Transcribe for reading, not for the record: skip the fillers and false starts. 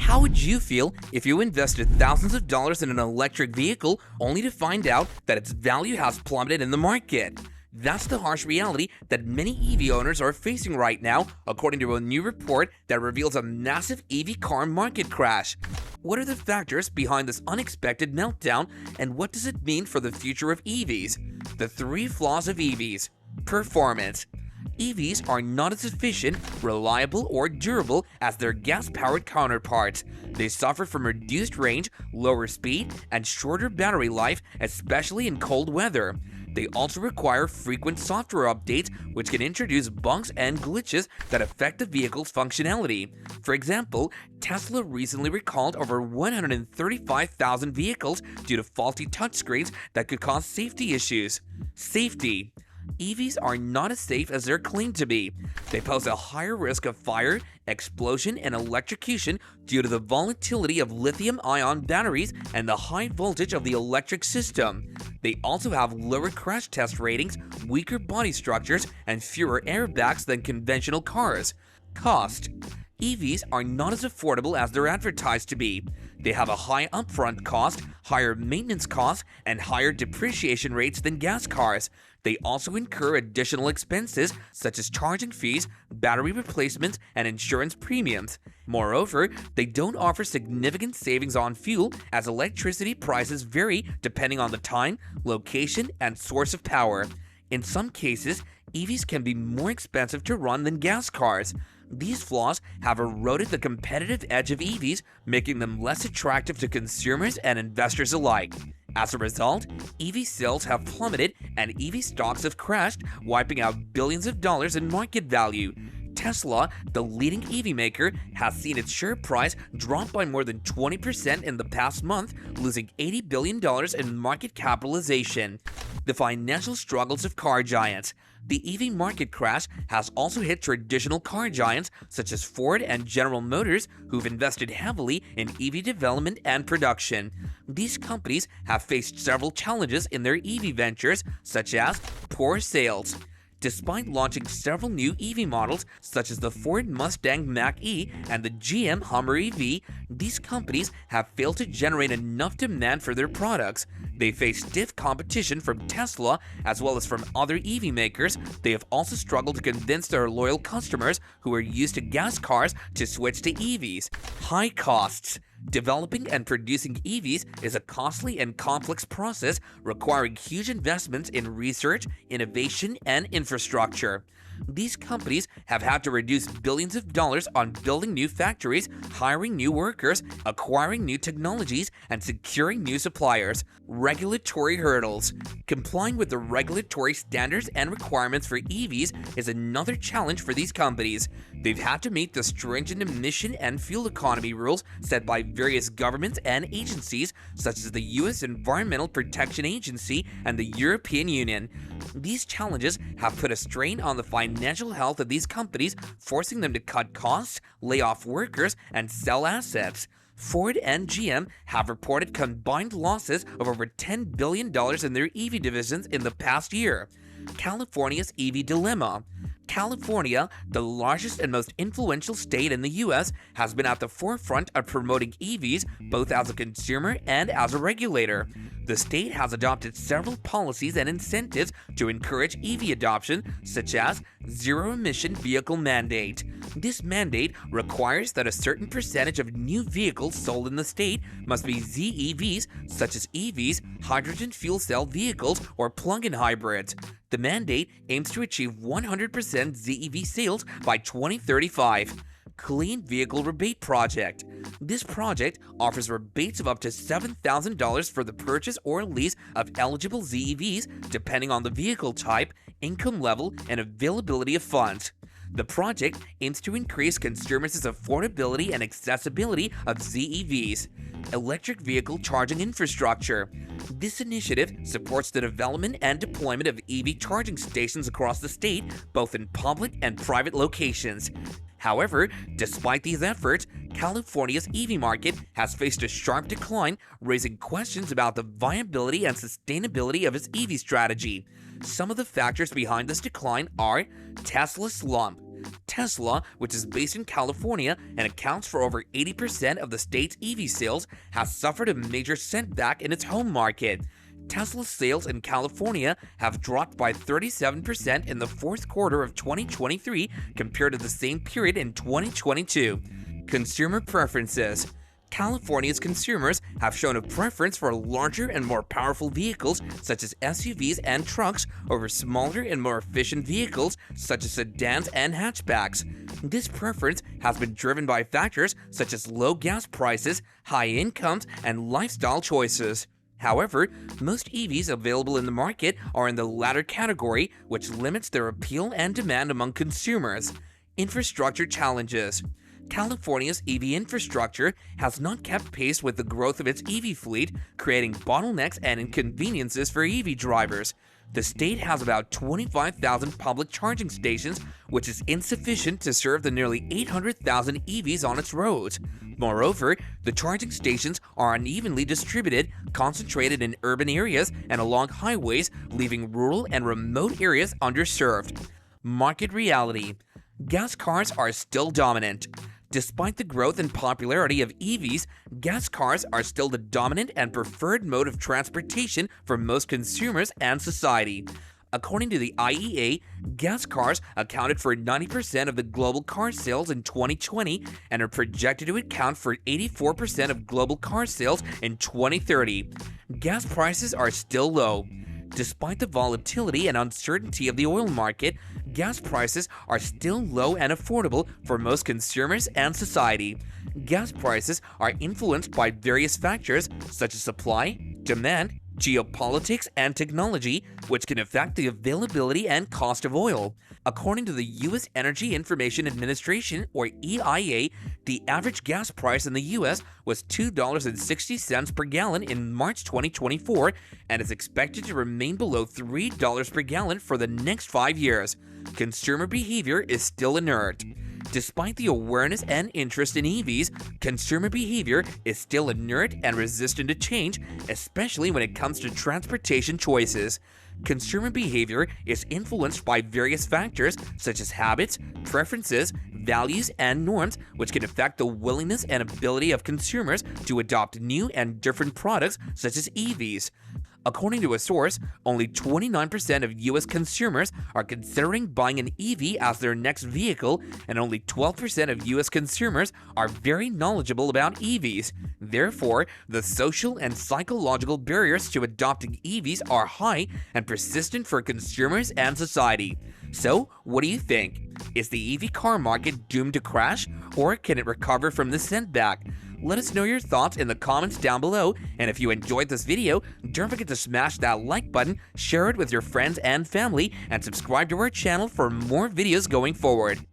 How would you feel if you invested thousands of dollars in an electric vehicle only to find out that its value has plummeted in the market? That's the harsh reality that many EV owners are facing right now, according to a new report that reveals a massive EV car market crash. What are the factors behind this unexpected meltdown, and what does it mean for the future of EVs? The 3 flaws of EVs. Performance. EVs are not as efficient, reliable, or durable as their gas-powered counterparts. They suffer from reduced range, lower speed, and shorter battery life, especially in cold weather. They also require frequent software updates, which can introduce bugs and glitches that affect the vehicle's functionality. For example, Tesla recently recalled over 135,000 vehicles due to faulty touchscreens that could cause safety issues. Safety. EVs are not as safe as they're claimed to be. They pose a higher risk of fire, explosion, and electrocution due to the volatility of lithium-ion batteries and the high voltage of the electric system. They also have lower crash test ratings, weaker body structures, and fewer airbags than conventional cars. Cost. EVs are not as affordable as they're advertised to be. They have a high upfront cost, higher maintenance costs, and higher depreciation rates than gas cars. They also incur additional expenses such as charging fees, battery replacements, and insurance premiums. Moreover, they don't offer significant savings on fuel, as electricity prices vary depending on the time, location, and source of power. In some cases, EVs can be more expensive to run than gas cars. These flaws have eroded the competitive edge of EVs, making them less attractive to consumers and investors alike. As a result, EV sales have plummeted and EV stocks have crashed, wiping out billions of dollars in market value. Tesla, the leading EV maker, has seen its share price drop by more than 20% in the past month, losing $80 billion in market capitalization. The financial struggles of car giants. The EV market crash has also hit traditional car giants such as Ford and General Motors, who've invested heavily in EV development and production. These companies have faced several challenges in their EV ventures, such as poor sales. Despite launching several new EV models such as the Ford Mustang Mach-E and the GM Hummer EV, these companies have failed to generate enough demand for their products. They face stiff competition from Tesla as well as from other EV makers. They have also struggled to convince their loyal customers who are used to gas cars to switch to EVs. High costs. Developing and producing EVs is a costly and complex process requiring huge investments in research, innovation, and infrastructure. These companies have had to reduce billions of dollars on building new factories, hiring new workers, acquiring new technologies, and securing new suppliers. Regulatory hurdles. Complying with the regulatory standards and requirements for EVs is another challenge for these companies. They've had to meet the stringent emission and fuel economy rules set by various governments and agencies, such as the U.S. Environmental Protection Agency and the European Union. These challenges have put a strain on the financial health of these companies, forcing them to cut costs, lay off workers, and sell assets. Ford and GM have reported combined losses of over $10 billion in their EV divisions in the past year. California's EV dilemma. California, the largest and most influential state in the U.S., has been at the forefront of promoting EVs both as a consumer and as a regulator. The state has adopted several policies and incentives to encourage EV adoption, such as zero-emission vehicle mandate. This mandate requires that a certain percentage of new vehicles sold in the state must be ZEVs, such as EVs, hydrogen fuel cell vehicles, or plug-in hybrids. The mandate aims to achieve 100% ZEV sales by 2035. Clean Vehicle Rebate Project. This project offers rebates of up to $7,000 for the purchase or lease of eligible ZEVs, depending on the vehicle type, income level, and availability of funds. The project aims to increase consumers' affordability and accessibility of ZEVs. Electric vehicle charging infrastructure. This initiative supports the development and deployment of EV charging stations across the state, both in public and private locations. However, despite these efforts, California's EV market has faced a sharp decline, raising questions about the viability and sustainability of its EV strategy. Some of the factors behind this decline are Tesla's slump. Tesla, which is based in California and accounts for over 80% of the state's EV sales, has suffered a major setback in its home market. Tesla's sales in California have dropped by 37% in the fourth quarter of 2023 compared to the same period in 2022. Consumer preferences. California's consumers have shown a preference for larger and more powerful vehicles such as SUVs and trucks over smaller and more efficient vehicles such as sedans and hatchbacks. This preference has been driven by factors such as low gas prices, high incomes, and lifestyle choices. However, most EVs available in the market are in the latter category, which limits their appeal and demand among consumers. Infrastructure challenges. California's EV infrastructure has not kept pace with the growth of its EV fleet, creating bottlenecks and inconveniences for EV drivers. The state has about 25,000 public charging stations, which is insufficient to serve the nearly 800,000 EVs on its roads. Moreover, the charging stations are unevenly distributed, concentrated in urban areas and along highways, leaving rural and remote areas underserved. Market reality. Gas cars are still dominant. Despite the growth and popularity of EVs, gas cars are still the dominant and preferred mode of transportation for most consumers and society. According to the IEA, gas cars accounted for 90% of the global car sales in 2020 and are projected to account for 84% of global car sales in 2030. Gas prices are still low. Despite the volatility and uncertainty of the oil market, gas prices are still low and affordable for most consumers and society. Gas prices are influenced by various factors such as supply, demand, geopolitics, and technology, which can affect the availability and cost of oil. According to the U.S. Energy Information Administration, or EIA, the average gas price in the U.S. was $2.60 per gallon in March 2024 and is expected to remain below $3 per gallon for the next 5 years. Consumer behavior is still inert. Despite the awareness and interest in EVs, consumer behavior is still inert and resistant to change, especially when it comes to transportation choices. Consumer behavior is influenced by various factors such as habits, preferences, values, and norms, which can affect the willingness and ability of consumers to adopt new and different products such as EVs. According to a source, only 29% of U.S. consumers are considering buying an EV as their next vehicle, and only 12% of U.S. consumers are very knowledgeable about EVs. Therefore, the social and psychological barriers to adopting EVs are high and persistent for consumers and society. So, what do you think? Is the EV car market doomed to crash, or can it recover from the setback? Let us know your thoughts in the comments down below, and if you enjoyed this video, don't forget to smash that like button, share it with your friends and family, and subscribe to our channel for more videos going forward.